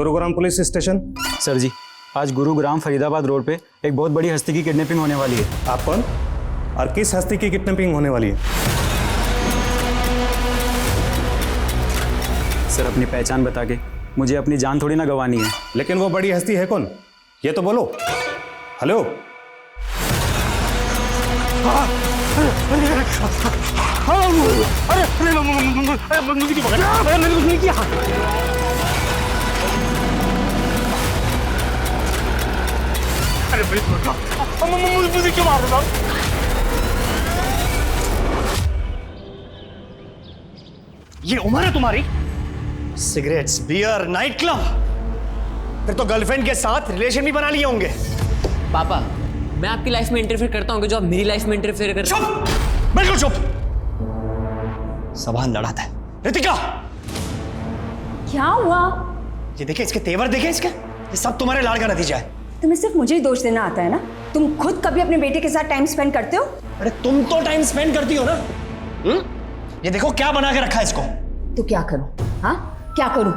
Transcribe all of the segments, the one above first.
Gurugram police station. Sir ji, आज Gurugram Faridabad road पे एक बहुत बड़ी हस्ती की किडनैपिंग होने वाली है। आप कौन और किस हस्ती की किडनैपिंग होने वाली है? सर, अपनी पहचान बता के मुझे अपनी जान थोड़ी ना गंवानी है। लेकिन वो बड़ी हस्ती है कौन, ये तो बोलो। हेलो। मुझे क्यों पकड़ा? मैंने कुछ नहीं किया। अरे मुझे क्यों मार रहा? ये उम्र है तुम्हारी? सिगरेट्स, बियर, नाइट क्लब, फिर तो गर्लफ्रेंड के साथ रिलेशन भी बना लिए होंगे। पापा, मैं आपकी लाइफ में इंटरफेयर करता हूँ जो आप मेरी लाइफ में इंटरफेयर कर रहे हैं? चुप, बिल्कुल चुप। सवाल लड़ाता है। रितिका, क्या हुआ? ये देखे, इसके तेवर देखे इसके, ये सब तुम्हारे लाड़ का नतीजा है। तुम्हें सिर्फ मुझे ही दोष देना आता है ना? तुम खुद कभी अपने बेटे के साथ टाइम स्पेंड करते हो? अरे तुम तो टाइम स्पेंड करती हो ना। ये देखो क्या बना के रखा है इसको। तो क्या करूं? हाँ, क्या करूं?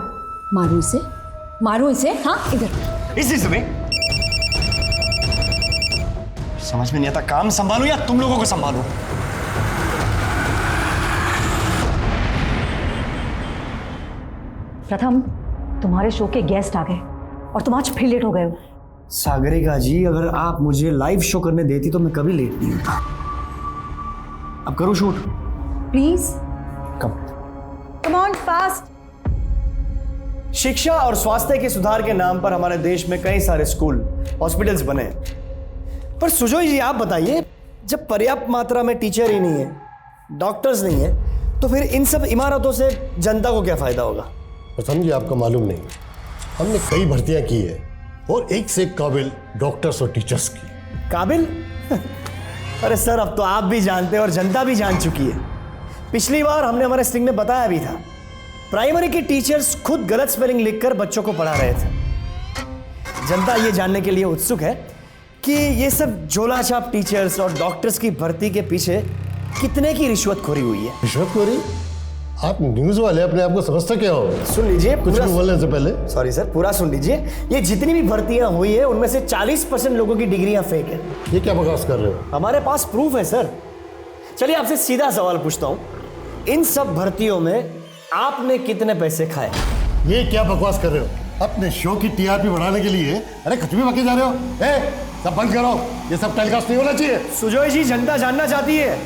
मारूं इसे? मारूं इसे? हाँ, इधर। इसी समय समझ में नहीं आता, काम संभालूं या तुम लोगों को संभालूं? प्रथम, तुम्हारे शो के गेस्ट आ गए और तुम आज फिर लेट हो गए हो। सागरिका जी, अगर आप मुझे लाइव शो करने देती तो मैं कभी लेट नहीं होता। अब करो shoot please. Come on fast. शिक्षा और स्वास्थ्य के सुधार के नाम पर हमारे देश में कई सारे स्कूल, हॉस्पिटल्स बने, पर सुजोय जी आप बताइए, जब पर्याप्त मात्रा में टीचर ही नहीं है, डॉक्टर्स नहीं है, तो फिर इन सब इमारतों से जनता को क्या फायदा होगा? प्रथम जी, आपको मालूम नहीं, हमने कई भर्तियां की है और एक से एक काबिल डॉक्टर्स और टीचर्स की। काबिल? अरे सर, अब तो आप भी जानते हैं और जनता भी जान चुकी है। पिछली बार हमने हमारे स्टिंग में बताया भी था, प्राइमरी के टीचर्स खुद गलत स्पेलिंग लिखकर बच्चों को पढ़ा रहे थे। जनता ये जानने के लिए उत्सुक है कि ये सब झोलाछाप टीचर्स और डॉक्टर्स की भर्ती के पीछे कितने की रिश्वतखोरी हुई है। रिश्वतखोरी? आप न्यूज वाले अपने आप को समझते क्या हो? सुन लीजिए, कुछ भी बोलने से पहले। सॉरी सर, पूरा सुन लीजिए। ये जितनी भी भर्तियां हुई है उनमें से 40% लोगों की डिग्रियां फेक है। ये क्या बकवास कर रहे हो? हमारे पास प्रूफ है सर। चलिए आपसे सीधा सवाल पूछता हूं, इन सब भर्तियों में आपने कितने पैसे खाए? ये क्या बकवास कर रहे हो? अपने शो की टीआरपी बढ़ाने के लिए अरे कुछ भी बके जा रहे हो। सब बंद करो, ये सब टेलीकास्ट नहीं होना चाहिए। सुजोय जी, जनता जानना चाहती है,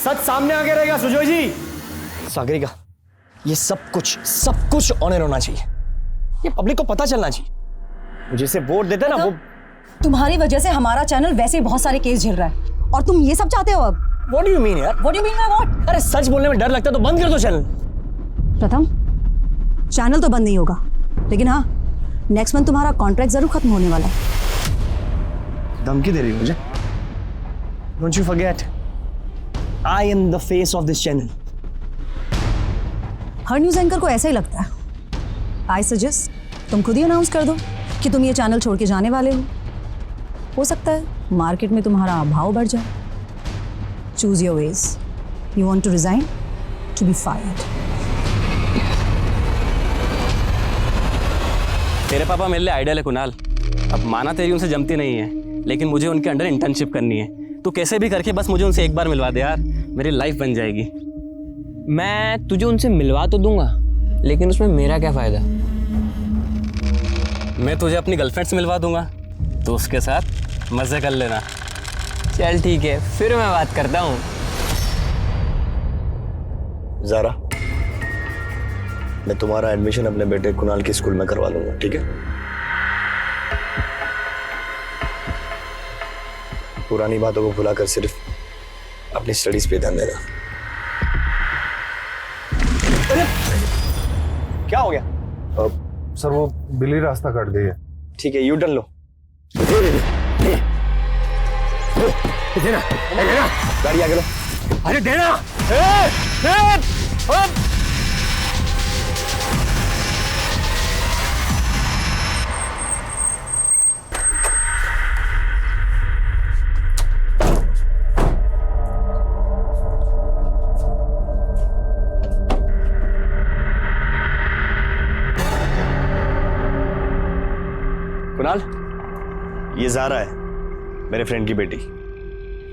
सच सामने आगे रहेगा। सुजोय जी। सागरिका, ये सब कुछ ऑनर होना चाहिए, ये पब्लिक को पता चलना चाहिए। मुझे से वोट देते ना वो। तुम्हारी वजह से हमारा चैनल वैसे ही बहुत सारे केस झेल रहा है और तुम ये सब चाहते हो अब? What do you mean यार? What do you mean by what? अरे सच बोलने में डर लगता है तो बंद कर दो चैनल। प्रथम, चैनल तो बंद नहीं होगा, लेकिन हाँ, नेक्स्ट मंथ तुम्हारा कॉन्ट्रैक्ट जरूर खत्म होने वाला है। धमकी दे रही हो मुझे? Don't you forget, I am the face of this channel. Her news anchor को ऐसा ही लगता है। आई सजेस्ट तुम खुद ही अनाउंस कर दो कि तुम ये चैनल छोड़ के जाने वाले हो सकता है मार्केट में तुम्हारा भाव बढ़ जाए। Choose your ways. You want to resign, to be fired. तेरे पापा मेरे लिए आइडियल है कुणाल। अब माना तेरी उनसे जमती नहीं है, लेकिन मुझे उनके अंडर इंटर्नशिप करनी है। तू कैसे भी करके बस मुझे उनसे एक बार मिलवा दे यार, मेरी लाइफ बन जाएगी। मैं तुझे उनसे मिलवा तो दूंगा, लेकिन उसमें मेरा क्या फायदा? मैं तुझे अपनी गर्लफ्रेंड से मिलवा दूंगा, तो उसके साथ मजे कर लेना। चल ठीक है, फिर मैं बात करता हूँ। ज़ारा, मैं तुम्हारा एडमिशन अपने बेटे कुणाल के स्कूल में करवा लूंगा, ठीक है? पुरानी बातों को भुलाकर सिर्फ अपनी स्टडीज पे ध्यान देना। क्या हो गया? सर, वो बिल्ली रास्ता काट गई है। ठीक है, यू टर्न लो। देना, देना, गाड़ी आगे लो। अरे देना। कुणाल, ये ज़ारा है, मेरे फ्रेंड की बेटी।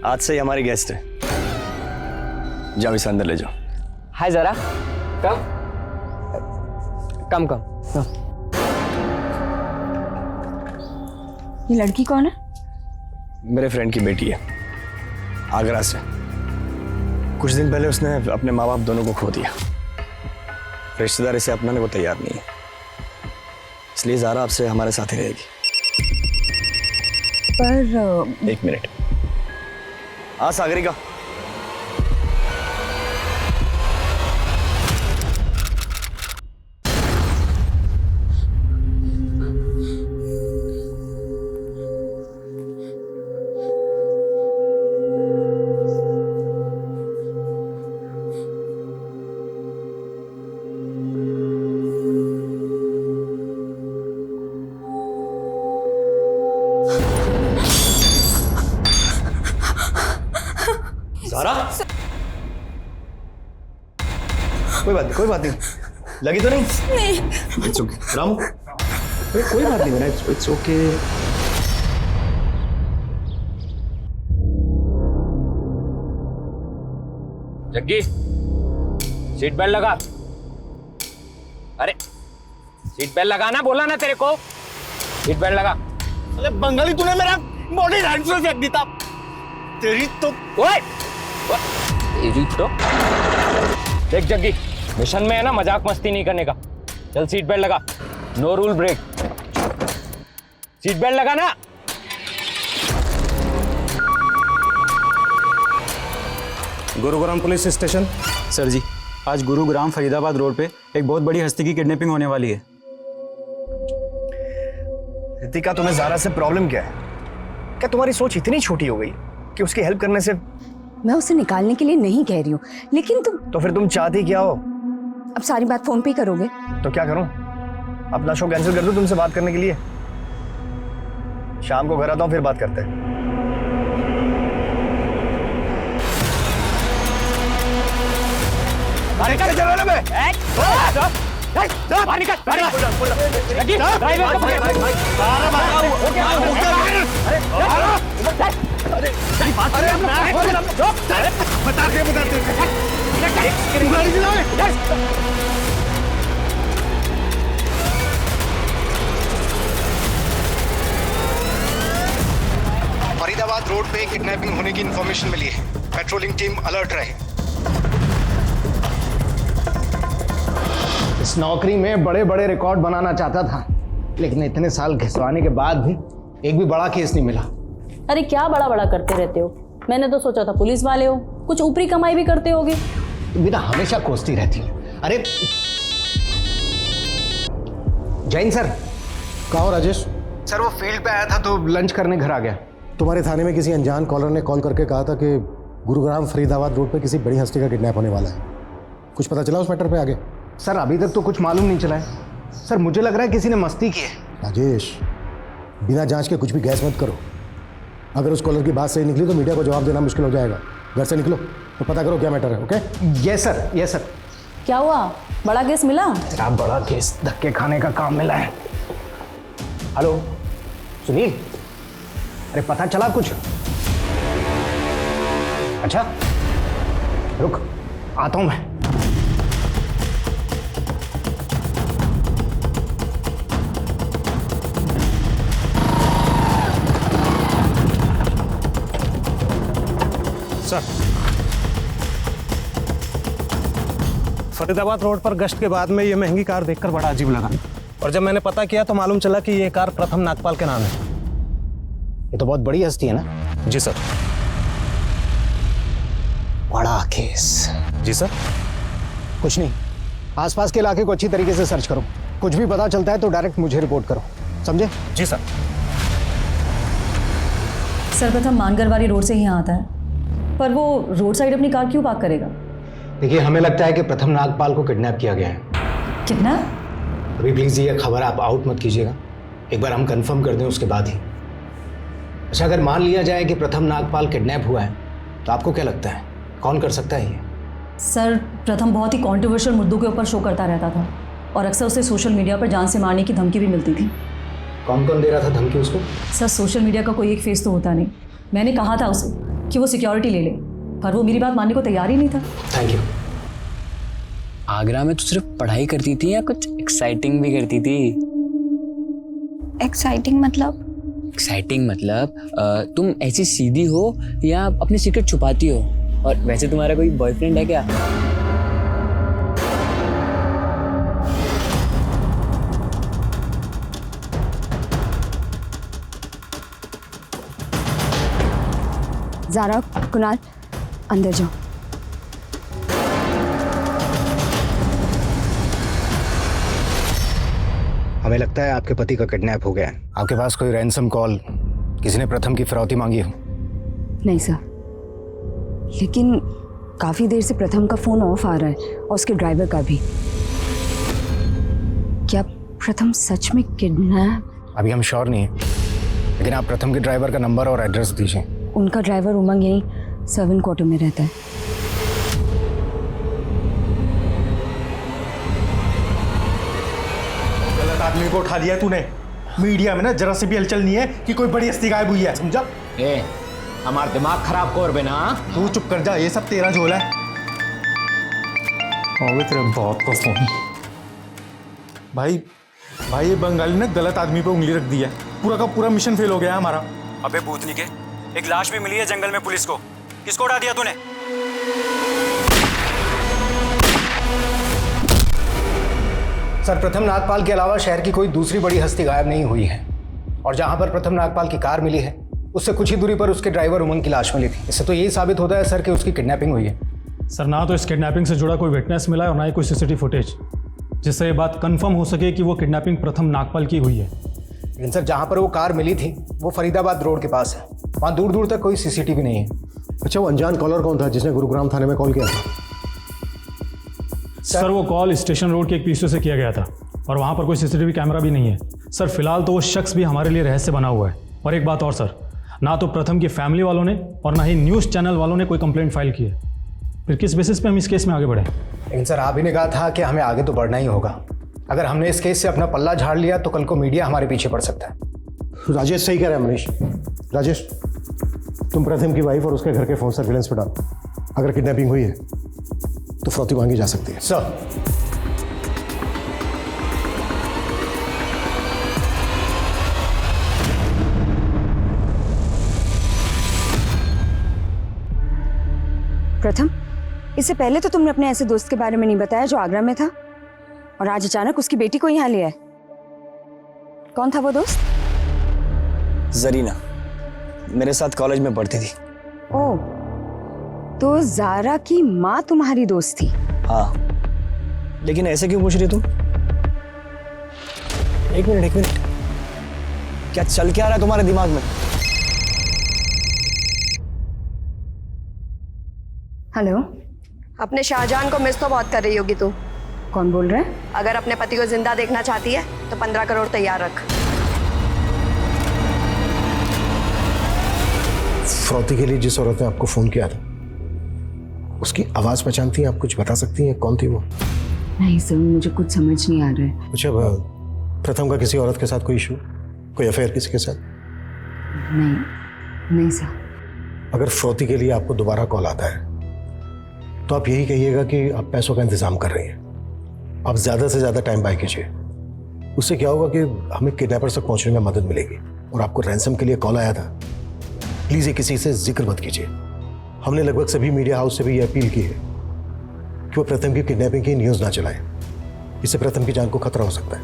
आज से ही हमारी गेस्ट है। जाओ इसे अंदर ले जाओ। हाय जरा, कम कम कम कम। ये लड़की कौन है? मेरे फ्रेंड की बेटी है, आगरा से। कुछ दिन पहले उसने अपने माँ बाप दोनों को खो दिया। रिश्तेदार इसे अपनाने को तैयार नहीं है, इसलिए ज़ारा आपसे हमारे साथ ही रहेगी। पर 1 मिनट। हाँ सागरिका, ज़ारा, कोई बात नहीं, लगी तो नहीं? नहीं। It's okay. रामू, कोई बात नहीं, it's okay. Jaggi, seat belt लगा। अरे सीट बेल्ट लगाना बोला ना तेरे को, सीट बेल्ट लगा। अरे बंगाली, तूने मेरा बॉडी हैंड से फेंक दिया। तेरी तो ओए, तेरी तो देख जग्गी, मिशन में है ना मजाक मस्ती नहीं करने का। चल सीट बेल्ट लगा, no rule break. Seat belt लगा ना। Gurugram police station. Sir ji, आज गुरुग्राम फरीदाबाद रोड पे एक बहुत बड़ी हस्ती की किडनैपिंग होने वाली है। रितिका, तुम्हें ज़ारा से प्रॉब्लम क्या है? क्या तुम्हारी सोच इतनी छोटी हो गई कि उसकी हेल्प करने से? मैं उसे निकालने के लिए नहीं कह रही हूँ, लेकिन तुम तो फिर तुम चाहती क्या हो? अब सारी बात फोन पे ही करोगे? तो क्या करूं? अपना शो कैंसिल कर दूं तुमसे बात करने के लिए? शाम को घर आता हूं, फिर बात करते हैं। बाहर निकल, चलो ना बे। बाहर निकल, बाहर निकल। जग्गी, ड्राइवर को फरीदाबाद रोड पे किडनैपिंग होने की इंफॉर्मेशन मिली है। पेट्रोलिंग टीम अलर्ट रहे। इस नौकरी में बड़े बड़े रिकॉर्ड बनाना चाहता था, लेकिन इतने साल घिसवाने के बाद भी एक भी बड़ा केस नहीं मिला। अरे क्या बड़ा बड़ा करते रहते हो? मैंने तो सोचा था पुलिस वाले हो, कुछ ऊपरी कमाई भी करते होगे। बिना हमेशा कोसती रहती हो। अरे जैन सर। कहा हो राजेश? सर वो फील्ड पे आया था तो लंच करने घर आ गया। तुम्हारे थाने में किसी अनजान कॉलर ने कॉल करके कहा था कि गुरुग्राम फरीदाबाद रोड पे किसी बड़ी हस्ती का किडनैप होने वाला है। कुछ पता चला उस मैटर पे आगे? सर अभी तक तो कुछ मालूम नहीं चला है। सर मुझे लग रहा है किसी ने मस्ती की है। राजेश, बिना जांच के कुछ भी गैस मत करो। अगर उस कॉलर की बात सही निकली तो मीडिया को जवाब देना मुश्किल हो जाएगा। घर से निकलो तो पता करो क्या मैटर है। Okay? Yes sir, yes sir. क्या हुआ, बड़ा केस मिला? तेरा बड़ा केस धक्के खाने का काम मिला है। हेलो सुनील, अरे पता चला कुछ? अच्छा रुक, आता हूं मैं। सर, फरीदाबाद रोड पर गश्त के बाद में ये महंगी कार देखकर बड़ा अजीब लगा, और जब मैंने पता किया तो मालूम चला कि ये कार प्रथम नागपाल के नाम है। ये तो बहुत बड़ी हस्ती है ना? जी सर। बड़ा केस। जी सर। कुछ नहीं, आसपास के इलाके को अच्छी तरीके से सर्च करो। कुछ भी पता चलता है तो डायरेक्ट मुझे रिपोर्ट करो, समझे? जी सर। सर्वप्रथम मानगरवारी रोड से ही यहाँ आता है, पर वो रोड साइड अपनी कार क्यों पार्क करेगा? देखिए, हमें लगता है कि प्रथम नागपाल को किडनैप किया गया है। कितना? अभी प्लीज ये खबर आप आउट मत कीजिएगा, एक बार हम कंफर्म कर दें उसके बाद ही। अच्छा, अगर मान लिया जाए कि प्रथम नागपाल किडनैप हुआ है तो आपको क्या लगता है कौन कर सकता है ये? सर, प्रथम बहुत ही कॉन्ट्रोवर्शियल मुद्दों के ऊपर शो करता रहता था और अक्सर उसे सोशल मीडिया पर जान से मारने की धमकी भी मिलती थी। कौन कौन दे रहा था धमकी उसको? सर सोशल मीडिया का कोई एक फेस तो होता नहीं। मैंने कहा था उसे कि वो सिक्योरिटी ले ले, पर वो मेरी बात मानने को तैयार ही नहीं था। Thank you. आगरा में तू सिर्फ पढ़ाई करती थी या कुछ एक्साइटिंग भी करती थी? एक्साइटिंग मतलब? एक्साइटिंग मतलब तुम ऐसी सीधी हो या अपने सीक्रेट छुपाती हो? और वैसे तुम्हारा कोई बॉयफ्रेंड है क्या? ज़ारा, कुणाल, अंदर जाओ। हमें लगता है आपके पति का किडनैप हो गया है। आपके पास कोई रैंसम कॉल, किसी ने प्रथम की फिरौती मांगी हो? नहीं सर, लेकिन काफ़ी देर से प्रथम का फ़ोन ऑफ आ रहा है और उसके ड्राइवर का भी। क्या प्रथम सच में किडनैप? अभी हम श्योर नहीं है, लेकिन आप प्रथम के ड्राइवर का नंबर और एड्रेस दीजिए। उनका ड्राइवर उमंग यहीं सर्वेंट क्वार्टर में रहता है। गलत आदमी को उठा लिया तूने। मीडिया में ना जरा से भी हलचल नहीं है कि कोई बड़ी हस्ती गायब हुई है, समझा? हमारा दिमाग खराब कर बेना। तू चुप कर जा, ये सब तेरा झोल है। तेरे बहुत तो फोन भाई ये बंगाली ने गलत आदमी पे उंगली रख दी है। पूरा का पूरा मिशन फेल हो गया है हमारा। अबे भूतनी के, एक लाश भी मिली है जंगल में पुलिस को। किसको उड़ा दिया तूने? सर, प्रथम नागपाल के अलावा शहर की कोई दूसरी बड़ी हस्ती गायब नहीं हुई है, और जहां पर प्रथम नागपाल की कार मिली है उससे कुछ ही दूरी पर उसके ड्राइवर उमंग की लाश मिली थी। इससे तो यही साबित होता है सर कि उसकी किडनैपिंग हुई है। सर, ना तो इस किडनैपिंग से जुड़ा कोई विटनेस मिला है और ना ही कोई सीसीटीवी फुटेज जिससे ये बात कंफर्म हो सके कि वो किडनैपिंग प्रथम नागपाल की हुई है। लेकिन सर, जहां पर वो कार मिली थी वो फरीदाबाद रोड के पास है, वहां दूर दूर तक कोई सीसीटीवी नहीं है। अच्छा, वो अनजान कॉलर कौन था जिसने गुरुग्राम थाने में कॉल किया था? सर, वो कॉल स्टेशन रोड के एक पीछे से किया गया था और वहाँ पर कोई सीसीटीवी कैमरा भी नहीं है। सर, फिलहाल तो वो शख्स भी हमारे लिए रहस्य बना हुआ है। और एक बात और सर, ना तो प्रथम की फैमिली वालों ने और ना ही न्यूज़ चैनल वालों ने कोई कंप्लेंट फाइल की है। फिर किस बेसिस पे हम इस केस में आगे बढ़े? लेकिन सर, आप ही ने कहा था कि हमें आगे तो बढ़ना ही होगा। अगर हमने इस केस से अपना पल्ला झाड़ लिया तो कल को मीडिया हमारे पीछे पड़ सकता है। राजेश सही कह रहा है मनीष। राजेश, तुम प्रथम की वाइफ और उसके घर के फोन सर्विलेंस पे डालो। अगर किडनैपिंग हुई है तो फिरौती मांगी जा सकती है। सर, प्रथम, इससे पहले तो तुमने अपने ऐसे दोस्त के बारे में नहीं बताया जो आगरा में था, और आज अचानक उसकी बेटी को यहाँ लिया है। कौन था वो दोस्त? जरीना, मेरे साथ कॉलेज में पढ़ती थी। ओह, तो ज़ारा की माँ तुम्हारी दोस्त थी? हाँ, लेकिन ऐसे क्यों पूछ रही तुम? एक मिनट, क्या चल क्या रहा है तुम्हारे दिमाग में? हेलो, अपने शाहजहान को मिस तो बहुत कर रही होगी तू। कौन बोल रहा है? अगर अपने पति को जिंदा देखना चाहती है तो 15 करोड़ तैयार रख। फिरौती के लिए जिस औरत ने आपको फोन किया था उसकी आवाज पहचानती हैं आप? कुछ बता सकती हैं कौन थी वो? नहीं सर, मुझे कुछ समझ नहीं आ रहा है। अच्छा, प्रथम का किसी औरत के साथ कोई इशू, कोई अफेयर किसी के साथ? नहीं सर। अगर फिरौती के लिए आपको दोबारा कॉल आता है तो आप यही कहिएगा कि आप पैसों का इंतजाम कर रही हैं। आप ज़्यादा से ज़्यादा टाइम बाय कीजिए। उससे क्या होगा कि हमें किडनैपर्स तक पहुंचने में मदद मिलेगी। और आपको रैंसम के लिए कॉल आया था, प्लीज़ ये किसी से जिक्र मत कीजिए। हमने लगभग सभी मीडिया हाउस से भी ये अपील की है कि वो प्रथम की किडनैपिंग की न्यूज़ ना चलाएं। इससे प्रथम की जान को खतरा हो सकता है।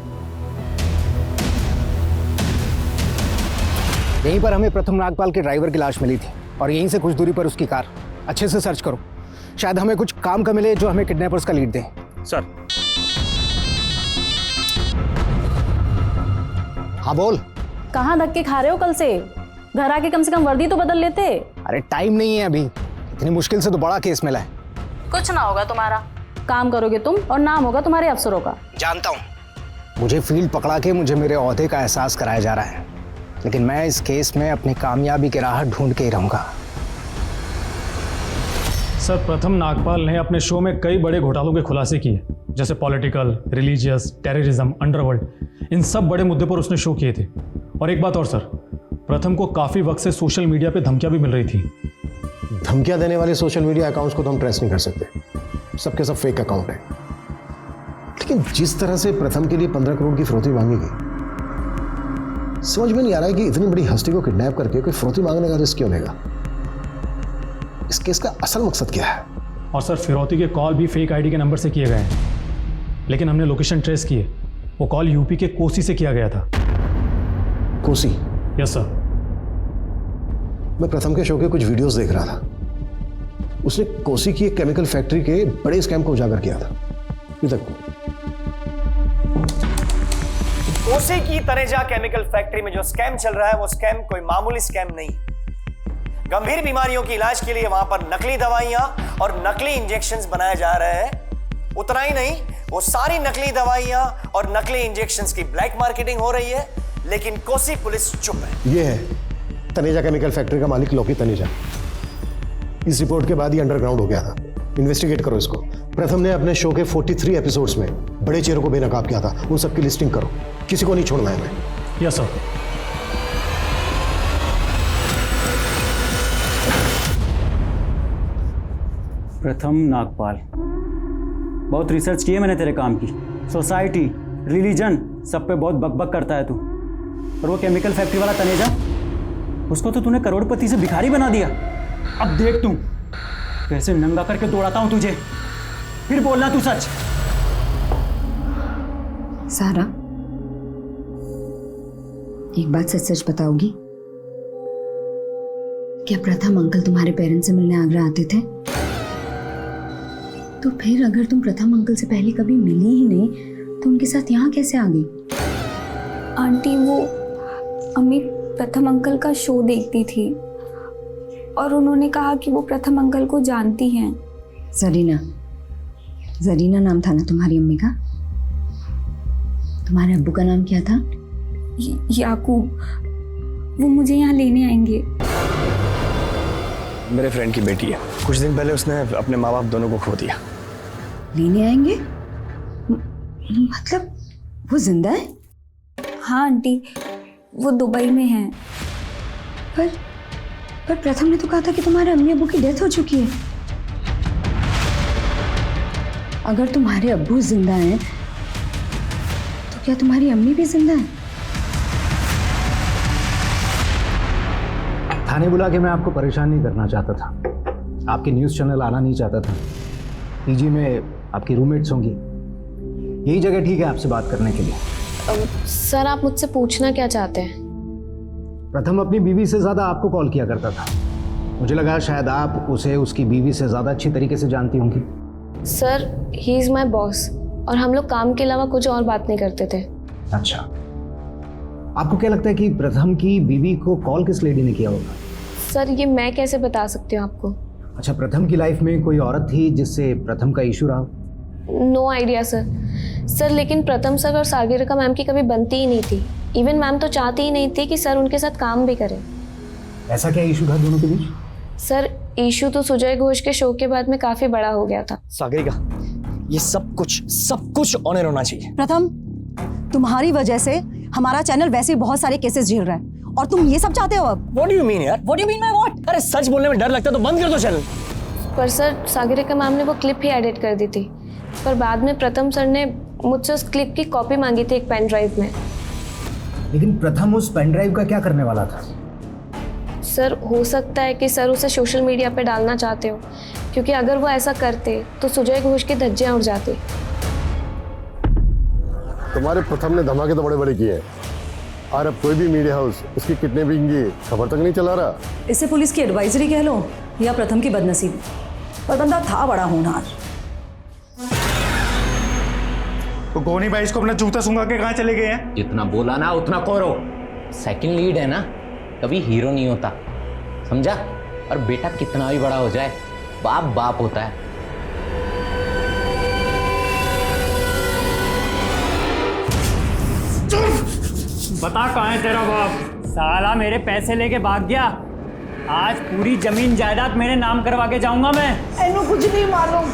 यहीं पर हमें प्रथम नागपाल के ड्राइवर की लाश मिली थी और यहीं से कुछ दूरी पर उसकी कार। अच्छे से सर्च करो, शायद हमें कुछ काम का मिले जो हमें किडनैपर्स का लीड दे। सर। हाँ बोल। कहाँ धक्के खा रहे हो कल से? घर आके कम से कम वर्दी तो बदल लेते। अरे टाइम नहीं है अभी, इतनी मुश्किल से तो बड़ा केस मिला है। कुछ ना होगा तुम्हारा, काम करोगे तुम और नाम होगा तुम्हारे अफसरों का। जानता हूँ, मुझे फील्ड पकड़ा के मुझे मेरे ओहदे का एहसास कराया जा रहा है, लेकिन मैं इस केस में अपनी कामयाबी की राह ढूंढ के ही रहूंगा। सर प्रथम नागपाल ने अपने शो में कई बड़े घोटालों के खुलासे किए, जैसे पॉलिटिकल, रिलीजियस, टेररिज्म, अंडरवर्ल्ड, इन सब बड़े मुद्दे पर उसने शो किए थे। और एक बात और सर, प्रथम को काफ़ी वक्त से सोशल मीडिया पे धमकियां भी मिल रही थी। धमकियां देने वाले सोशल मीडिया अकाउंट्स को तो हम ट्रेस नहीं कर सकते, सबके सब फेक अकाउंट है। लेकिन जिस तरह से प्रथम के लिए 15 करोड़ की फिरौती मांगी गई, समझ में नहीं आ रहा है कि इतनी बड़ी हस्ती को किडनैप करके कोई फिरौती मांगने का रिस्क क्यों लेगा। इस केस का असल मकसद क्या है? और सर फिरौती के कॉल भी फेक आईडी के नंबर से किए गए हैं, लेकिन हमने लोकेशन ट्रेस किए, वो कॉल यूपी के कोसी से किया गया था। कोसी? Yes sir. मैं प्रथम के शो के कुछ वीडियोस देख रहा था, उसने कोसी की एक केमिकल फैक्ट्री के बड़े स्कैम को उजागर किया था। कोसी की तनेजा केमिकल फैक्ट्री में जो स्कैम चल रहा है वो स्कैम कोई मामूली स्कैम नहीं। गंभीर बीमारियों की इलाज के लिए वहां पर नकली दवाइयां और नकली इंजेक्शंस बनाए जा रहे हैं। उतना ही नहीं, वो सारी नकली दवाइयां और नकली इंजेक्शंस की ब्लैक मार्केटिंग हो रही है, लेकिन कोसी पुलिस चुप है। ये है तनेजा केमिकल फैक्ट्री का मालिक लोकी तनेजा। इस रिपोर्ट के बाद ही अंडरग्राउंड हो गया था। इन्वेस्टिगेट करो इसको। प्रथम ने अपने शो के 43 एपिसोड्स में बड़े चेहरों को बेनकाब किया था, उन सबकी लिस्टिंग करो, किसी को नहीं छोड़ना है मैं। Yes sir. प्रथम नागपाल, बहुत रिसर्च की है मैंने तेरे काम की। सोसाइटी, रिलीजन, सब पे बहुत बकबक करता है तू। और वो केमिकल फैक्ट्री वाला तनेजा, उसको तो तूने करोड़पति से भिखारी बना दिया। अब देख तू कैसे नंगा करके दौड़ाता हूं तुझे, फिर बोलना तू सच। सारा, एक बात सच सच बताओगी? क्या प्रथम अंकल तुम्हारे पेरेंट्स से मिलने आगरा आते थे? तो फिर अगर तुम प्रथम अंकल से पहले कभी मिली ही नहीं तो उनके साथ यहाँ कैसे आ गई? आंटी, वो अम्मी प्रथम अंकल का शो देखती थी और उन्होंने कहा कि वो प्रथम अंकल को जानती हैं। जरीना, जरीना नाम था ना तुम्हारी अम्मी का? तुम्हारे अब्बू का नाम क्या था? याकूब। वो मुझे यहाँ लेने आएंगे। मेरे फ्रेंड की बेटी है। कुछ दिन पहले उसने अपने माँ बाप दोनों को खो दिया। लेने आएंगे? मतलब वो जिंदा है? हाँ आंटी, वो दुबई में है। पर प्रथम ने तो कहा था कि तुम्हारे अम्मी अब्बू की डेथ हो चुकी है। अगर तुम्हारे अब्बू जिंदा हैं तो क्या तुम्हारी अम्मी भी जिंदा है? थाने बुला के मैं आपको परेशान नहीं करना चाहता था, आपके न्यूज़ चैनल आना नहीं चाहता था। पीजी में आपकी रूममेट्स होंगी, यही जगह ठीक है आपसे बात करने के लिए। सर, आप मुझसे पूछना क्या चाहते हैं? प्रथम अपनी बीवी से ज़्यादा आपको कॉल किया करता था। मुझे लगा शायद आप उसे उसकी बीवी से ज़्यादा अच्छी तरीके से जानती होंगी। Sir, he is my boss और हम लोग काम के अलावा कुछ और बात नहीं करते थे। अच्छा, आपको क्या लगता है कि प्रथम की बीवी को कॉल किस लेडी ने किया होगा? सर, ये मैं कैसे बता सकती हूँ आपको? अच्छा, प्रथम की लाइफ में कोई औरत थी जिससे प्रथम का इशू रहा? नो आइडिया सर, लेकिन प्रथम सर और सागरिका मैम की कभी बनती ही नहीं थी। इवन मैम तो चाहती ही नहीं थी कि सर उनके साथ काम भी करें। ऐसा क्या इशू था दोनों के बीच? सर, इशू तो सुजय घोष के शो के बाद में काफी बड़ा हो गया था। सागरिका, ये सब कुछ ऑनर होना चाहिए। प्रथम, तुम्हारी वजह से हमारा चैनल वैसे ही बहुत सारे केसेस झेल रहा है और तुम ये सब चाहते हो अब? What do you mean यार? What do you mean by what? अरे सच बोलने में डर लगता है तो बंद कर दो चैनल। पर सर, सागरिका मैम ने वो क्लिप ही एडिट कर दी थी, पर बाद में प्रथम सर ने मुझसे उस क्लिप की कॉपी मांगी थी एक पेन ड्राइव में। लेकिन प्रथम उस पेन ड्राइव का क्या करने वाला था? सर, हो सकता है कि सर उसे सोशल मीडिया पे डालना चाहते हो, क्योंकि अगर वो ऐसा करते तो सुजय घोष की धज्जियां उड़ जाती। तुम्हारे प्रथम ने धमाके तो बड़े बड़े किए हैं और अब कोई भी मीडिया हाउस उसकी किडनैपिंग की खबर तक नहीं चला रहा। इसे पुलिस की एडवाइजरी कह लो या प्रथम की बदनसीबी, पर बंदा था बड़ा होनहार। तो गोनी भाई इसको अपना जूता सूंघा के कहाँ चले गए हैं? जितना बोला ना उतना करो। सेकंड लीड है ना, कभी हीरो नहीं होता, समझा? और बेटा कितना भी बड़ा हो जाए, बाप बाप होता है। बता कहाँ है तेरा बाप? साला मेरे पैसे लेके भाग गया। आज पूरी जमीन जायदाद मेरे नाम करवा के जाऊंगा मैं। इन्हें कुछ नहीं मालूम।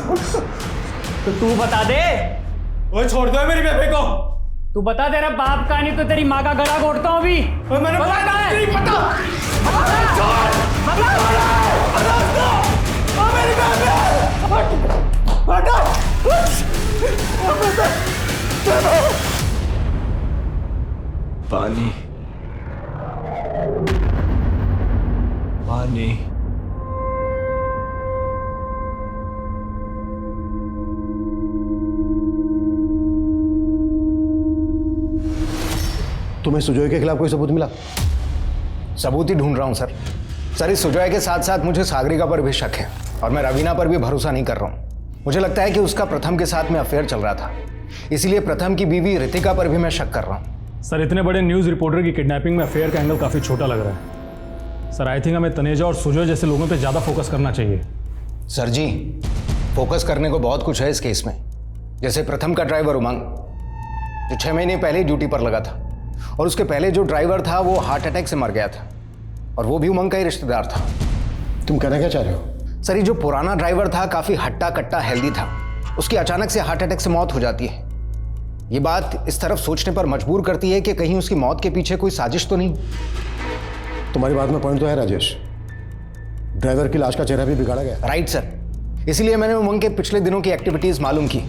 तो तू बता दे। ओए छोड़ दो मेरी बेबे को। तू बता, तेरा बाप का नहीं तो तेरी माँ का गला घोटता हूँ अभी। मैंने नहीं पता। पानी पानी तुम्हें सुजॉय के खिलाफ कोई सबूत मिला? सबूत ही ढूंढ रहा हूं सर। सर, इस सुजॉय के साथ साथ मुझे सागरिका पर भी शक है और मैं रवीना पर भी भरोसा नहीं कर रहा हूं। मुझे लगता है कि उसका प्रथम के साथ में अफेयर चल रहा था, इसीलिए प्रथम की बीवी रितिका पर भी मैं शक कर रहा हूं। सर, इतने बड़े न्यूज़ रिपोर्टर की किडनैपिंग में अफेयर का एंगल काफ़ी छोटा लग रहा है। सर, आई थिंक हमें तनेजा और सुजॉय जैसे लोगों पे ज़्यादा फोकस करना चाहिए। सर जी, फोकस करने को बहुत कुछ है इस केस में। जैसे प्रथम का ड्राइवर उमंग, जो 6 महीने पहले ड्यूटी पर लगा था, और उसके पहले जो ड्राइवर था वो हार्ट अटैक से मर गया था, और वो भी उमंग का ही रिश्तेदार था। तुम कहना क्या चाह रहे हो? सर, ये जो पुराना ड्राइवर था काफ़ी हट्टा कट्टा हेल्दी था, उसकी अचानक से हार्ट अटैक से मौत हो जाती है। ये बात इस तरफ सोचने पर मजबूर करती है कि कहीं उसकी मौत के पीछे कोई साजिश तो नहीं। तुम्हारी बात में पॉइंट तो है राजेश। ड्राइवर की लाश का चेहरा भी बिगाड़ा गया। राइट सर, इसीलिए मैंने उमंग के पिछले दिनों की एक्टिविटीज मालूम की,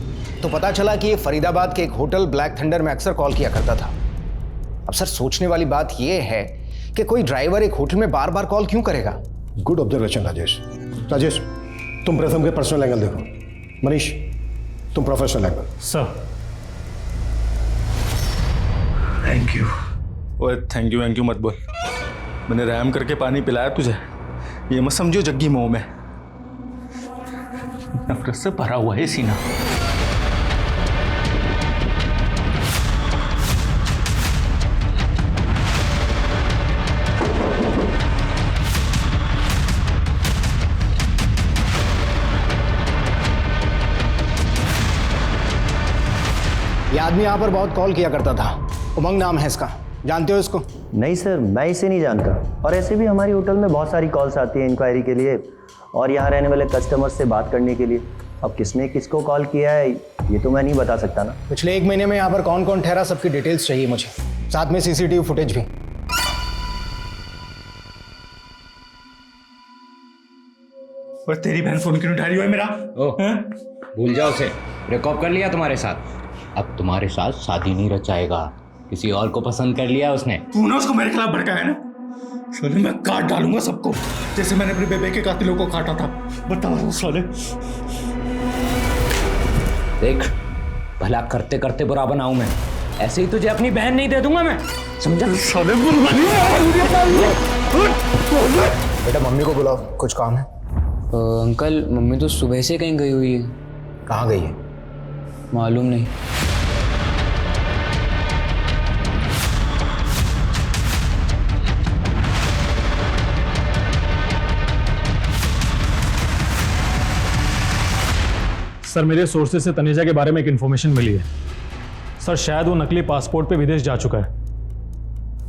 तो पता चला कि ये फरीदाबाद के एक होटल ब्लैक थंडर में अक्सर कॉल किया करता था। अब सर, सोचने वाली बात यह है कि कोई ड्राइवर एक होटल में बार बार कॉल क्यों करेगा? Good observation Rajesh. राजेश, तुम प्रथम के पर्सनल एंगल देखो। मनीष, तुम professional angle. Sir, thank you. ओए थैंक यू मत बोल। मैंने रहम करके पानी पिलाया तुझे, ये मत समझो जग्गी मोह में। नफरत से भरा हुआ है सीना। ये आदमी यहाँ पर बहुत कॉल किया करता था, उमंग नाम है इसका। जानते हो इसको? नहीं सर, मैं इसे नहीं जानता। और ऐसे भी हमारी होटल में बहुत सारी कॉल्स आती हैं इंक्वायरी के लिए और यहाँ रहने वाले कस्टमर से बात करने के लिए। अब किसने किसको कॉल किया है ये तो मैं नहीं बता सकता ना। पिछले 1 महीने में यहाँ पर कौन कौन ठहरा, सबकी डिटेल्स चाहिए मुझे, साथ में CCTV फुटेज भी। और तेरी बहन फोन क्यों उठा रही है मेरा? भूल जाओ उसे, ब्रेकअप कर लिया तुम्हारे साथ, अब तुम्हारे साथ शादी नहीं रचाएगा। किसी और को पसंद कर लिया उसने। तू ना उसको मेरे खिलाफ भड़काया ना, साले मैं काट डालूंगा सबको, जैसे मैंने अपने बेबे के कातिलों को काटा था। बता रहा हूँ साले। देख, भला करते करते बुरा बनाऊं मैं, ऐसे ही तुझे अपनी बहन नहीं दे दूंगा मैं, समझा? साले बेटा, मम्मी को बुलाओ, कुछ काम है। अंकल, मम्मी तो सुबह से कहीं गई हुई है। कहाँ गई है? मालूम नहीं। सर, मेरे सोर्सेज से तनेजा के बारे में एक इन्फॉर्मेशन मिली है। सर, शायद वो नकली पासपोर्ट पे विदेश जा चुका है।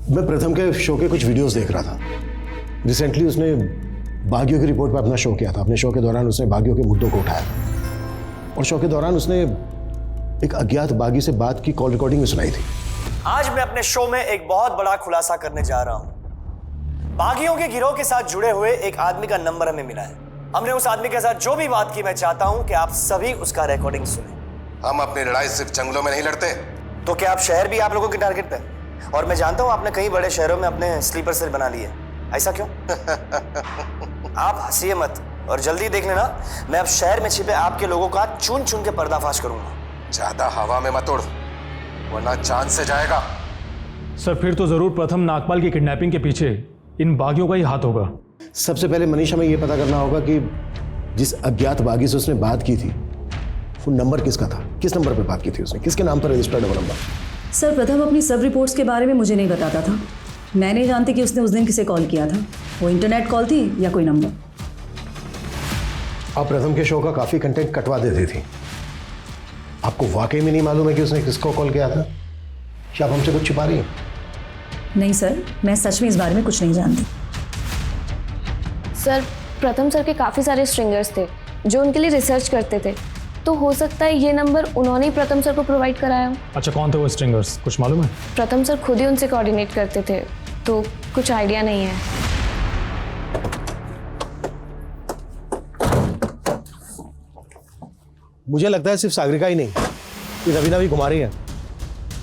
मैं प्रथम के शो के कुछ वीडियोस देख रहा था। रिसेंटली उसने बागियों की रिपोर्ट पर अपना शो किया था। अपने शो के दौरान उसने बागियों के मुद्दों को उठाया और शो के दौरान उसने एक अज्ञात बागी से बात की कॉल रिकॉर्डिंग में सुनाई थी। आज मैं अपने शो में एक बहुत बड़ा खुलासा करने जा रहा हूं। बागियों के गिरोह के साथ जुड़े हुए एक आदमी का नंबर हमें मिला है। हमने उस आदमी के साथ जो भी बात की, मैं चाहता हूं कि आप सभी उसका रिकॉर्डिंग सुने। हम अपनी लड़ाई सिर्फ जंगलों में नहीं लड़ते। तो क्या आप शहर भी आप लोगों के टारगेट पे? और मैं जानता हूं आपने कई बड़े शहरों में अपने स्लीपर सेल बना लिए, ऐसा क्यों? आप हंसिए मत और जल्दी देख लेना, मैं अब शहर में छिपे आपके लोगों का चुन चुन के पर्दाफाश करूंगा। ज्यादा हवा में मत उड़, वरना जान से जाएगा। सर, फिर तो जरूर प्रथम नागपाल की किडनैपिंग के पीछे इन बागियों का ही हाथ होगा। सबसे पहले मनीष, हमें यह पता करना होगा कि जिस अज्ञात बागी से उसने बात की थी वो नंबर किसका था, किस नंबर पर बात की थी उसने, किसके नाम पर रजिस्टर्ड है वो नंबर। सर, प्रथम अपनी सब रिपोर्ट्स के बारे में मुझे नहीं बताता था। मैं नहीं जानती कि उसने उस दिन किसे कॉल किया था, वो इंटरनेट कॉल थी या कोई नंबर। आप प्रथम के शो का काफी कंटेंट कटवा देती थी। आपको वाकई में नहीं मालूम है कि उसने किसको कॉल किया था, क्या आप हमसे कुछ छिपा रही हैं? नहीं सर, मैं सच में इस बारे में कुछ नहीं जानती। सर प्रथम सर के काफ़ी सारे स्ट्रिंगर्स थे जो उनके लिए रिसर्च करते थे, तो हो सकता है ये नंबर उन्होंने ही प्रथम सर को प्रोवाइड कराया हो। अच्छा, कौन थे वो स्ट्रिंगर्स, कुछ मालूम है? प्रथम सर खुद ही उनसे कोऑर्डिनेट करते थे, तो कुछ आइडिया नहीं है। मुझे लगता है सिर्फ सागरिका ही नहीं, ये रवीना भी घुमा रही है।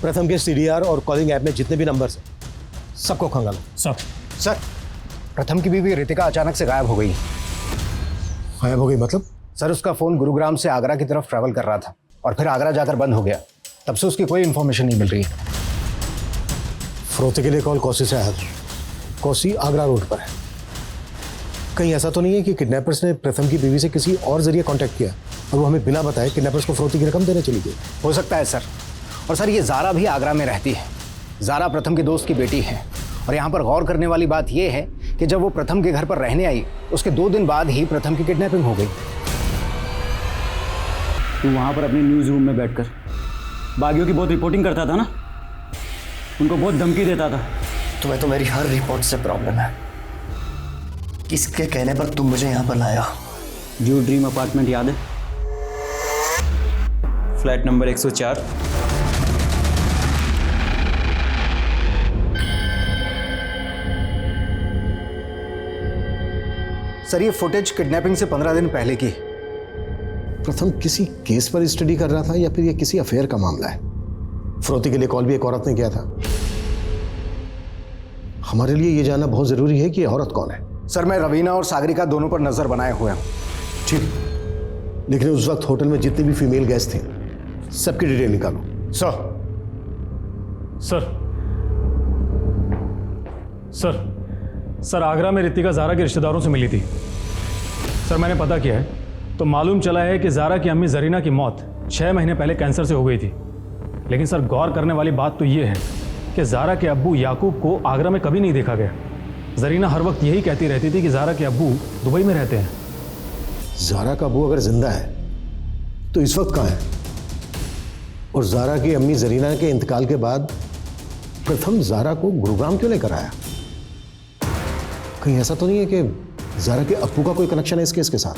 प्रथम के CDR और कॉलिंग ऐप में जितने भी नंबर्स हैं सबको खंगालो। सर प्रथम की बीवी रितिका अचानक से गायब हो गई। गायब हो गई मतलब? सर उसका फोन गुरुग्राम से आगरा की तरफ ट्रैवल कर रहा था और फिर आगरा जाकर बंद हो गया। तब से उसकी कोई इन्फॉर्मेशन नहीं मिल रही है। फरोती के लिए कॉल कौसी से आया था। कौसी आगरा रोड पर है। कहीं ऐसा तो नहीं है कि किडनैपर्स ने प्रथम की बीवी से किसी और जरिए कांटेक्ट किया और वो हमें बिना बताए किडनैपर्स को फरोती की रकम देने चली गई? हो सकता है सर। और सर ये ज़ारा भी आगरा में रहती है। ज़ारा प्रथम के दोस्त की बेटी है। और यहाँ पर गौर करने वाली बात यह है कि जब वो प्रथम के घर पर रहने आई उसके 2 दिन बाद ही प्रथम की किडनैपिंग हो गई। तू वहाँ पर अपने न्यूज़ रूम में बैठकर बागियों की बहुत रिपोर्टिंग करता था ना, उनको बहुत धमकी देता था। तुम्हें तो मेरी हर रिपोर्ट से प्रॉब्लम है। किसके कहने पर तुम मुझे यहाँ पर लाया? जो ड्रीम अपार्टमेंट याद है? Flat number 104। सर ये फुटेज किडनैपिंग से 15 दिन पहले की। प्रथम किसी केस पर स्टडी कर रहा था या फिर ये किसी अफेयर का मामला है? फरोती के लिए कॉल भी एक औरत ने किया था। हमारे लिए ये जानना बहुत जरूरी है कि ये औरत कौन है। सर मैं रवीना और सागरिका दोनों पर नजर बनाए हुए हूँ। ठीक, लेकिन उस वक्त होटल में जितने भी फीमेल गेस्ट थे सबकी डिटेल निकालो। सर आगरा में रितिका ज़ारा के रिश्तेदारों से मिली थी। सर मैंने पता किया है तो मालूम चला है कि ज़ारा की अम्मी जरीना की मौत 6 महीने पहले कैंसर से हो गई थी। लेकिन सर गौर करने वाली बात तो ये है कि ज़ारा के अब्बू याकूब को आगरा में कभी नहीं देखा गया। जरीना हर वक्त यही कहती रहती थी कि ज़ारा के अब्बू दुबई में रहते हैं। ज़ारा का अब्बू अगर जिंदा है तो इस वक्त कहाँ है? और ज़ारा की अम्मी जरीना के इंतकाल के बाद प्रथम ज़ारा को गुरुग्राम क्यों लेकर आया? कहीं ऐसा तो नहीं है कि ज़ारा के अब्बू का कोई कनेक्शन है इस केस के साथ?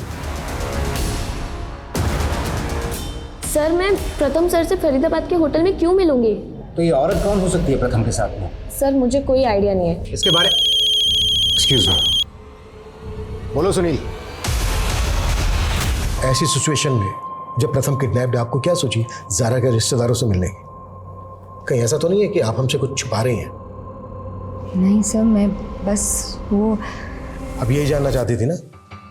सर मैं प्रथम सर से फरीदाबाद के होटल में क्यों मिलूंगी? तो ये औरत कौन हो सकती है प्रथम के साथ में? सर मुझे कोई आइडिया नहीं है इसके बारे। एक्सक्यूज मी, बोलो सुनील। ऐसी सिचुएशन में जब प्रथम किडनैप्ड है, आपको क्या सोची ज़ारा के रिश्तेदारों से मिलने की? कहीं ऐसा तो नहीं है कि आप हमसे कुछ छुपा रही हैं? नहीं सर, मैं बस वो। अब यही जानना चाहती थी ना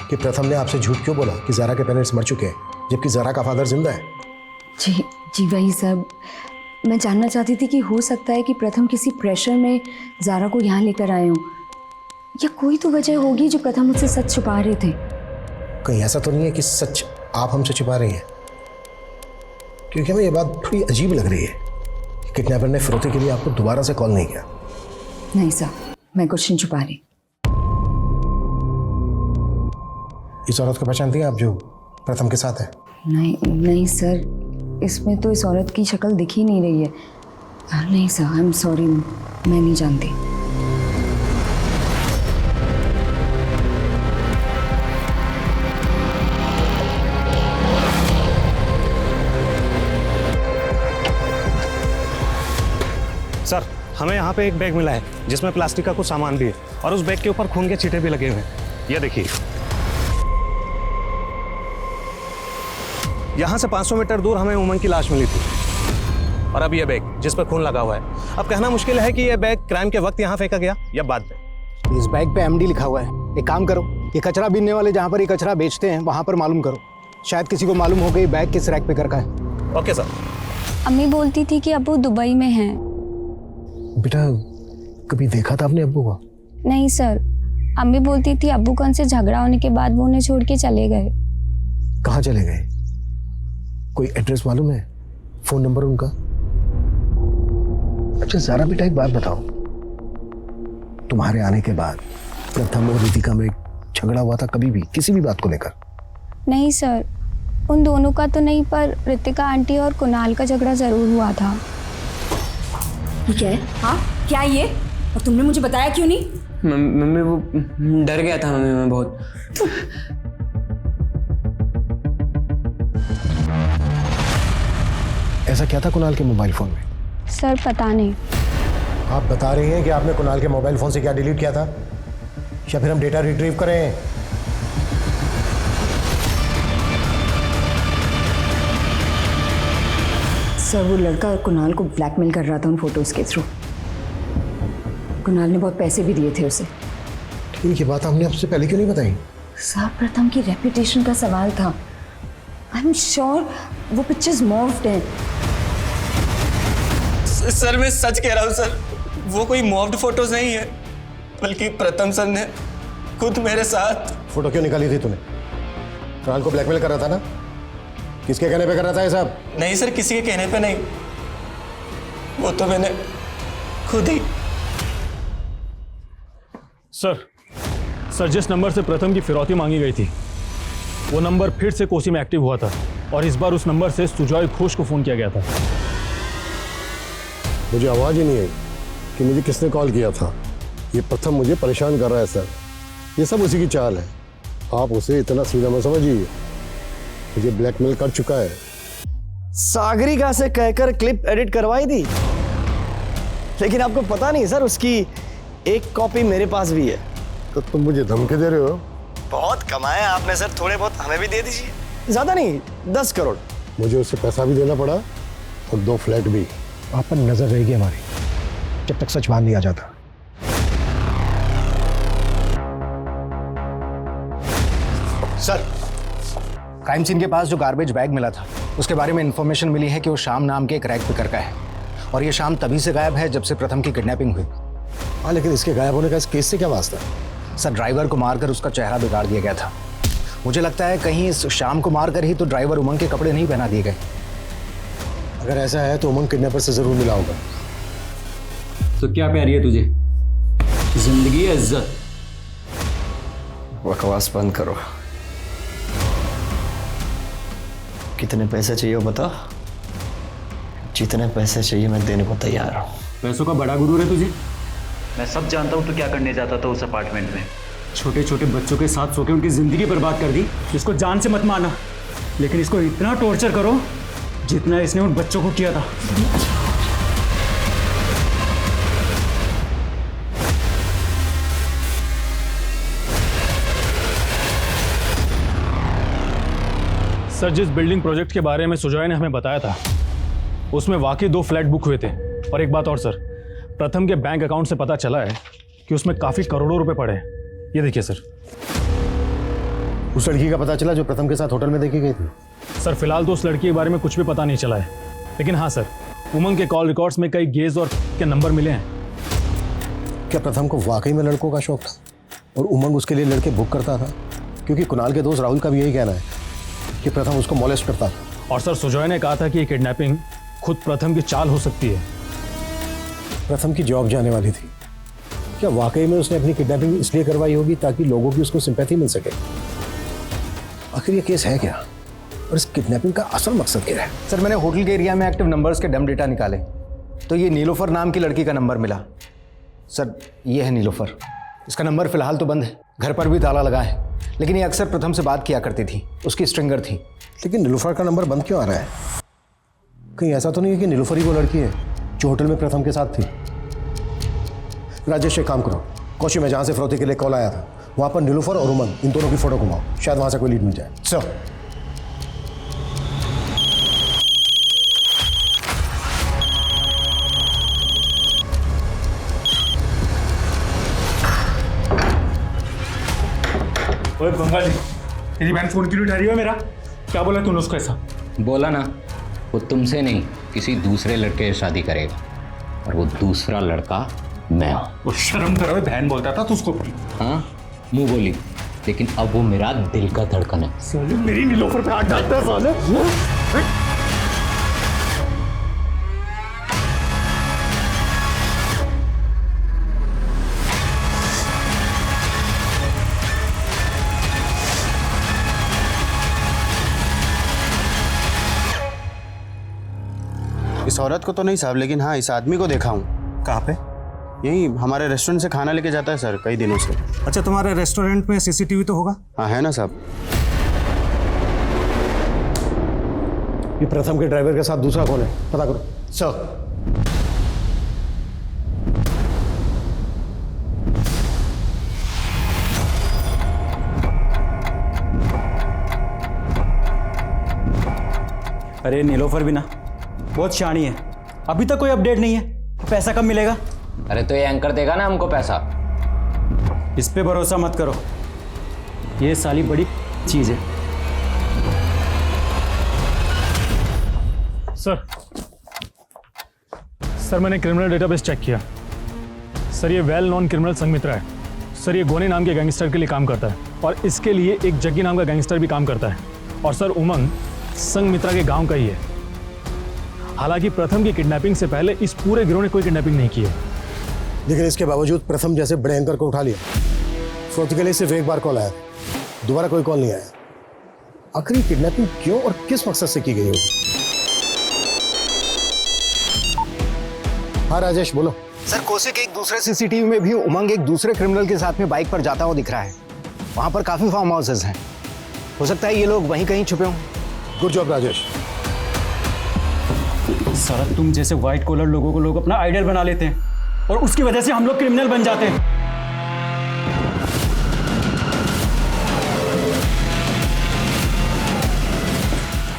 कि प्रथम ने आपसे झूठ क्यों बोला कि ज़ारा के पेरेंट्स मर चुके हैं जबकि ज़ारा का फादर जिंदा है? जी वही सर, मैं जानना चाहती थी कि हो सकता है कि प्रथम किसी प्रेशर में ज़ारा को यहाँ लेकर आए हों, या कोई तो वजह होगी जो प्रथम मुझसे सच छुपा रहे थे। कहीं ऐसा तो नहीं है कि सच आप हमसे छुपा रही हैं? क्योंकि हमें ये बात थोड़ी अजीब लग रही है कि किडनैपर ने फिरौती के लिए आपको दोबारा से कॉल नहीं किया। नहीं सर, मैं कुछ नहीं छुपा रही। इस औरत को पहचानती हैं आप जो प्रथम के साथ है? नहीं सर, इसमें तो इस औरत की शक्ल दिख ही नहीं रही है। नहीं सर, आई एम सॉरी, मैं नहीं जानती। सर हमें यहाँ पे एक बैग मिला है जिसमें प्लास्टिक का कुछ सामान भी है और उस बैग के ऊपर खून के छींटे भी लगे हुए हैं। ये देखिए, यहाँ से 500 मीटर दूर हमें उमंग की लाश मिली थी। और अब ये बैग जिस पर खून लगा हुआ है, अब कहना मुश्किल है कि ये बैग क्राइम के वक्त यहाँ फेंका गया या बाद में। इस बैग पे MD लिखा हुआ है। एक काम करो, ये कचरा बीनने वाले जहाँ पर ये कचरा बेचते हैं वहाँ पर मालूम करो, शायद किसी को मालूम हो गई बैग किस रैक पे कर का है। Okay sir. अम्मी बोलती थी कि अब्बू दुबई में हैं। बेटा कभी देखा था आपने अब्बू को? नहीं सर, अम्मी बोलती थी अब्बू का उनसे झगड़ा होने के बाद वो उन्हें छोड़ के चले गए। कहाँ चले गए? कोई एड्रेस मालूम है? फोन नंबर उनका? अच्छा ज़ारा बेटा एक बात बताओ, तुम्हारे आने के बाद प्रथम और रितिका में झगड़ा हुआ था कभी भी किसी भी बात को लेकर? नहीं सर, उन दोनों का तो नहीं, पर रितिका आंटी और कुणाल का झगड़ा जरूर हुआ था। ये क्या है? हाँ क्या है ये? और तुमने मुझे बताया क्यों नहीं? मम्मी वो डर गया था मम्मी, मैं बहुत। ऐसा क्या था कुणाल के मोबाइल फोन में? सर पता नहीं। आप बता रही हैं कि आपने कुणाल के मोबाइल फोन से क्या डिलीट किया था, या फिर हम डेटा रिट्रीव करें? सर वो लड़का कुणाल को ब्लैकमेल कर रहा था उन फोटोज के थ्रू। कुणाल ने बहुत पैसे भी दिए थे उसे। ठीक है, बात हमने आपसे पहले क्यों नहीं बताई? सर प्रथम की रेपुटेशन का सवाल था। आई एम श्योर वो पिक्चर्स मॉर्फ्ड हैं। सर मैं सच कह रहा हूँ सर, वो कोई मॉफ्ड फोटोज नहीं है, बल्कि प्रथम सर ने खुद मेरे साथ। फोटो क्यों निकाली थी तूने? कुणाल को ब्लैकमेल कर रहा था ना? किसके कहने पे कर रहा था ये सब? नहीं सर, किसी के कहने पे नहीं, वो तो मैंने खुद ही। सर जिस नंबर से प्रथम की फिरौती मांगी गई थी वो नंबर फिर से कोसी में एक्टिव हुआ था, और इस बार उस नंबर से सुजॉय घोष को फोन किया गया था। मुझे आवाज़ ही नहीं आई कि मुझे किसने कॉल किया था। ये प्रथम मुझे परेशान कर रहा है सर, ये सब उसी की चाल है। आप उसे इतना सीधा मत समझिए, मुझे ब्लैकमेल कर चुका है। सागरिका से कहकर क्लिप एडिट करवाई थी, लेकिन आपको पता नहीं सर, उसकी एक कॉपी मेरे पास भी है। तो तुम मुझे धमकी दे रहे हो? बहुत कमाया आपने सर, थोड़े बहुत हमें भी दे दीजिए। ज्यादा नहीं, 10 करोड़। मुझे उससे पैसा भी देना पड़ा और 2 फ्लैट भी। आप पर नजर रहेगी हमारी जब तक सच बाहर नहीं आ जाता। सर, क्राइम सीन के पास जो गार्बेज बैग मिला था उसके बारे में इंफॉर्मेशन मिली है कि वो शाम नाम के एक रैग पिकर का है, और ये शाम तभी से गायब है जब से प्रथम की किडनैपिंग हुई। हाँ, लेकिन इसके गायब होने का इस केस से क्या वास्ता? सर, ड्राइवर को मारकर उसका चेहरा बिगाड़ दिया गया था। मुझे लगता है कहीं इस शाम को मारकर ही तो ड्राइवर उमंग के कपड़े नहीं पहना दिए गए। अगर ऐसा है तो उमंग किडनैपर से जरूर मिला होगा। तो क्या प्यारी है तुझे, जिंदगी या इज्जत? बकवास बंद करो। कितने पैसे चाहिए वो बता। जितने पैसे चाहिए मैं देने को तैयार हूँ। पैसों का बड़ा गुरूर है तुझे। मैं सब जानता हूँ तो क्या करने जाता था उस अपार्टमेंट में। छोटे छोटे बच्चों के साथ सो के उनकी जिंदगी बर्बाद कर दी। इसको जान से मत मारना, लेकिन इसको इतना टॉर्चर करो जितना इसने उन बच्चों को किया था। सर जिस बिल्डिंग प्रोजेक्ट के बारे में सुजॉय ने हमें बताया था उसमें वाकई 2 फ्लैट बुक हुए थे। और एक बात और सर, प्रथम के बैंक अकाउंट से पता चला है कि उसमें काफी करोड़ों रुपए पड़े हैं। ये देखिए सर। उस लड़की का पता चला जो प्रथम के साथ होटल में देखी गई थी? सर फिलहाल तो उस लड़की के बारे में कुछ भी पता नहीं चला है, लेकिन हाँ सर, उमंग के कॉल रिकॉर्ड्स में कई गेज और के नंबर मिले हैं। क्या प्रथम को वाकई में लड़कों का शौक था और उमंग उसके लिए लड़के बुक करता था? क्योंकि कुणाल के दोस्त राहुल का भी यही कहना है कि प्रथम उसको मॉलेस्ट करता था। और सर सुजॉय ने कहा था कि ये किडनैपिंग खुद प्रथम की चाल हो सकती है। प्रथम की जॉब जाने वाली थी, क्या वाकई में उसने अपनी किडनैपिंग इसलिए करवाई होगी ताकि लोगों की उसको सिंपैथी मिल सके? आखिर ये केस है क्या, और इस किडनैपिंग का असल मकसद क्या है? सर, मैंने होटल के एरिया में एक्टिव नंबर्स के डम डेटा निकाले तो ये नीलोफर नाम की लड़की का नंबर मिला। सर, ये है नीलोफर। इसका नंबर फिलहाल तो बंद है, घर पर भी ताला लगा है, लेकिन ये अक्सर प्रथम से बात किया करती थी, उसकी स्ट्रिंगर थी। लेकिन नीलोफर का नंबर बंद क्यों आ रहा है? कहीं ऐसा तो नहीं है कि नीलोफर ही वो लड़की है जो होटल में प्रथम के साथ थी? राजेश, एक काम करो, कोची में जहाँ से फिरौती के लिए कॉल आया था वहाँ पर नीलोफर और उमंग इन दोनों की फोटो घुमाओ, शायद वहाँ से कोई लीड मिल जाए। सर, ओए बंगाली, तेरी बहन फोन क्यों उठा रही है मेरा? क्या बोला तूने उसको ऐसा? बोला ना, वो तुमसे नहीं किसी दूसरे लड़के से शादी करेगा, और वो दूसरा लड़का मैं हूँ। वो शर्म करो, बहन बोलता था तू उसको। हाँ, मुंह बोली, लेकिन अब वो मेरा दिल का धड़कन है। साले मेरी नीलोफर पे हाथ डालता है साले। इस औरत को तो नहीं साहब, लेकिन हाँ इस आदमी को देखा हूँ। कहाँ पे? यही हमारे रेस्टोरेंट से खाना लेके जाता है सर, कई दिनों से। अच्छा, तुम्हारे रेस्टोरेंट में सीसीटीवी तो होगा? हाँ है ना साहब। ये प्रथम के ड्राइवर के साथ दूसरा कौन है, पता करो। सर, अरे नीलोफर भी ना बहुत शानी है, अभी तक कोई अपडेट नहीं है। पैसा कब मिलेगा? अरे तो ये एंकर देगा ना हमको पैसा। इस पे भरोसा मत करो, ये साली बड़ी चीज है। सर मैंने क्रिमिनल डेटाबेस चेक किया सर, ये वेल नॉन क्रिमिनल संघमित्रा है सर। ये गोनी नाम के गैंगस्टर के लिए काम करता है और इसके लिए एक जग्गी नाम का गैंगस्टर भी काम करता है। और सर उमंग संघमित्रा के गांव का ही है। हालांकि प्रथम की किडनैपिंग से पहले इस पूरे गिरोह ने कोई किडनैपिंग नहीं की है। लेकिन इसके बावजूद प्रथम जैसे बड़े एंकर को उठा लिया। फ्रॉड के लिए सिर्फ एक बार कॉल आया, दोबारा कोई कॉल नहीं आया। आखिर किडनैपिंग क्यों और किस मकसद से की गई होगी? हाँ राजेश बोलो। सर, कोसे के एक दूसरे सीसीटीवी में भी उमंग एक दूसरे क्रिमिनल के साथ में बाइक पर जाता हुआ दिख रहा है। वहां पर काफी फार्म हाउसेज हैं, हो सकता है ये लोग वहीं कहीं छुपे हों। Good job Rajesh. सारा तुम जैसे व्हाइट कॉलर लोगों को लोग अपना आइडियल बना लेते हैं और उसकी वजह से हम लोग क्रिमिनल बन जाते हैं।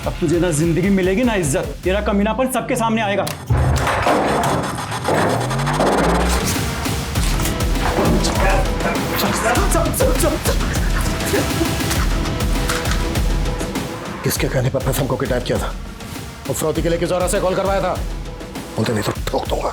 अब तुझे ना जिंदगी मिलेगी ना इज्जत, तेरा कमीनापन सबके सामने आएगा। किसके कहने पर प्रथम को किडनैप किया था और फ्रौती के लिए किस औरत से कॉल करवाया था? बोलते नहीं तो ठोक दूंगा।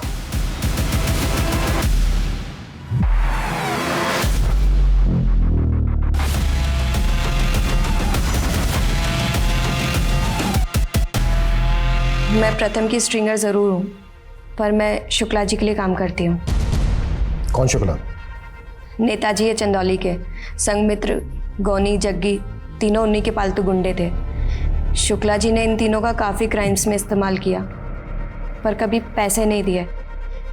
मैं प्रथम की स्ट्रिंगर जरूर हूँ, पर मैं शुक्ला जी के लिए काम करती हूँ। कौन शुक्ला? नेताजी है चंदौली के। संघमित्र, गौनी, जग्गी तीनों उन्हीं के पालतू गुंडे थे। शुक्ला जी ने इन तीनों का काफ़ी क्राइम्स में इस्तेमाल किया, पर कभी पैसे नहीं दिए।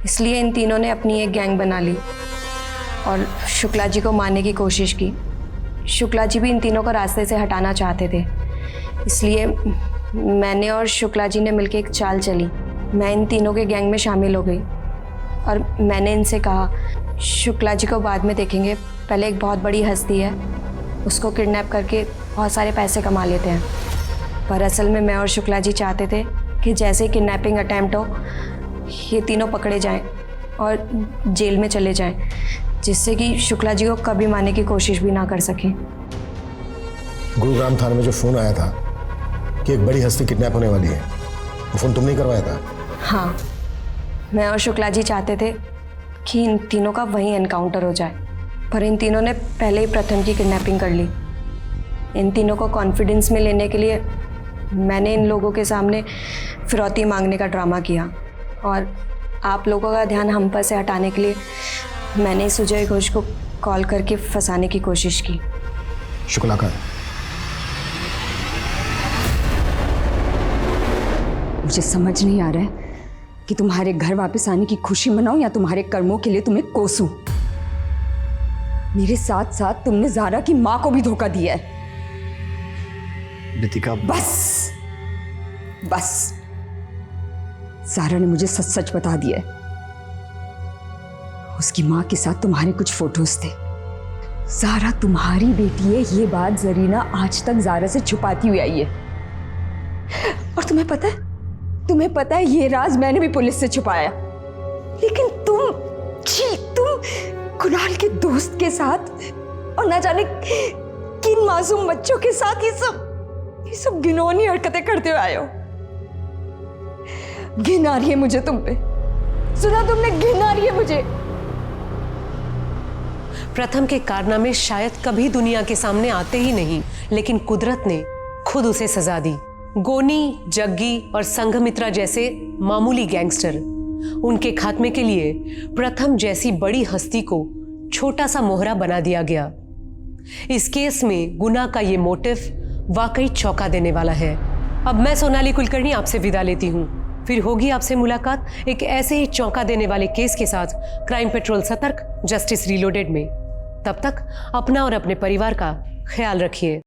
इसलिए इन तीनों ने अपनी एक गैंग बना ली और शुक्ला जी को मारने की कोशिश की। शुक्ला जी भी इन तीनों को रास्ते से हटाना चाहते थे, इसलिए मैंने और शुक्ला जी ने मिलकर एक चाल चली। मैं इन तीनों के गैंग में शामिल हो गई और मैंने इनसे कहा, शुक्ला जी को बाद में देखेंगे, पहले एक बहुत बड़ी हस्ती है, उसको किडनैप करके बहुत सारे पैसे कमा लेते हैं। पर असल में मैं और शुक्ला जी चाहते थे कि जैसे किडनैपिंग अटैम्प्ट हो, ये तीनों पकड़े जाएं और जेल में चले जाएं, जिससे कि शुक्ला जी को कभी मारने की कोशिश भी ना कर सकें। गुरुग्राम थाने में जो फ़ोन आया था कि एक बड़ी हस्ती किडनैप होने वाली है, वो फ़ोन तुमने करवाया था? हाँ, मैं और शुक्ला जी चाहते थे कि इन तीनों का वहीं एनकाउंटर हो जाए, पर इन तीनों ने पहले ही प्रथम की किडनैपिंग कर ली। इन तीनों को कॉन्फिडेंस में लेने के लिए मैंने इन लोगों के सामने फिरौती मांगने का ड्रामा किया और आप लोगों का ध्यान हम पर से हटाने के लिए मैंने सुजय घोष को कॉल करके फंसाने की कोशिश की। शुक्ला का? मुझे समझ नहीं आ रहा है कि तुम्हारे घर वापस आने की खुशी मनाऊं या तुम्हारे कर्मों के लिए तुम्हें कोसूं। मेरे साथ साथ तुमने ज़ारा की माँ को भी धोखा दिया है। रितिका, बस बस, ज़ारा ने मुझे सच सच बता दिया है। उसकी माँ के साथ तुम्हारे कुछ फोटोज थे। ज़ारा तुम्हारी बेटी है, ये बात जरीना आज तक ज़ारा से छुपाती हुई आई है। और तुम्हें पता है ये राज मैंने भी पुलिस से छुपाया, लेकिन तुम कुणाल के दोस्त के साथ और ना जाने किन मासूम बच्चों के साथ ये सब घिनौनी हरकतें करते हुए आए हो। घिन आ रही है मुझे तुम पे, सुना तुमने? घिन आ रही है मुझे। प्रथम के कारनामे शायद कभी दुनिया के सामने आते ही नहीं, लेकिन कुदरत ने खुद उसे सजा दी। गोनी, जग्गी और संघमित्रा जैसे मामूली गैंगस्टर, उनके खात्मे के लिए प्रथम जैसी बड़ी हस्ती को छोटा सा मोहरा बना दिया गया। इस केस में गुनाह का ये मोटिव वाकई चौंका देने वाला है। अब मैं सोनाली कुलकर्णी आपसे विदा लेती हूँ। फिर होगी आपसे मुलाकात एक ऐसे ही चौंका देने वाले केस के साथ क्राइम पेट्रोल सतर्क, जस्टिस रीलोडेड में। तब तक अपना और अपने परिवार का ख्याल रखिए।